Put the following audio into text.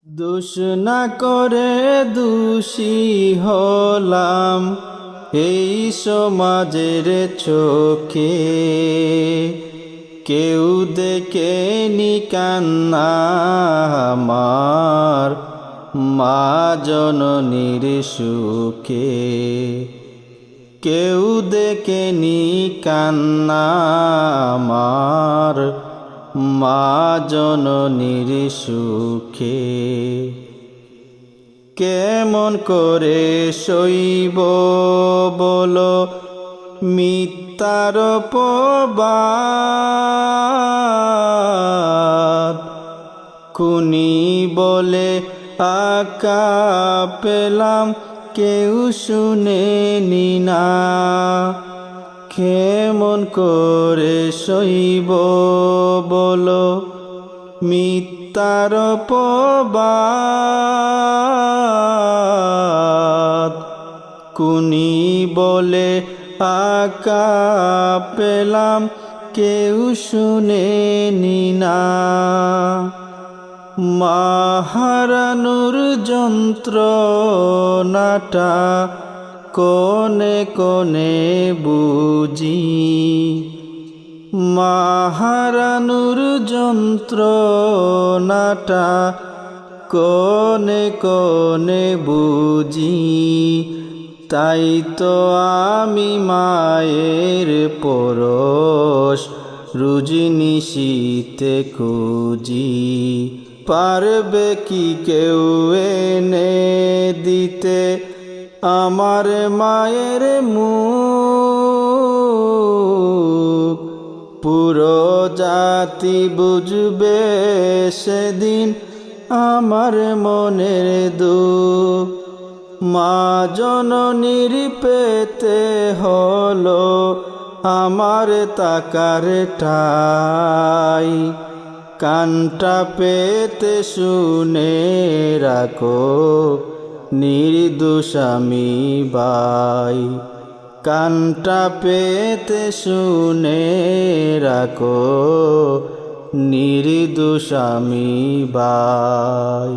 দোষ না করে দোষী হলাম এই সমাজের চোখে, কেউ দেখেনি কান্না আমার মা জননীর সুখে। কেউ দেখেনি কান্না আমার মা জননীর সুখে। কেমন করে সইব বলো মিথ্যার অপবাদ, খুনি বলে আকা পেলাম কেউ শুনেনি না। কেমন করে সইব বলো মিথ্যার অপবাদ, খুনি বলে আকা পেলাম কেউ শুনেনি না। মা হারানোর যন্ত্রণাটা কোনে কোনে বুঝি, মা হারানোর যন্ত্রণাটা কোনে কোনে বুঝি। তাই তো আমি মায়ের পরশ রুজিনিশীতে খুঁজি। পারবে কি কেউ এনে দিতে আমার মায়ের মুখ? পুরো জাতি বুঝবে সেদিন আমার মনের দুঃখ। মা জননীর পেতে হলো আমার তাকার ঠাই, কানটা পেতে শুনে রাখো নির্দোষ আমি ভাই। কানটা পেতে শুনে রাখো নির্দোষ আমি ভাই।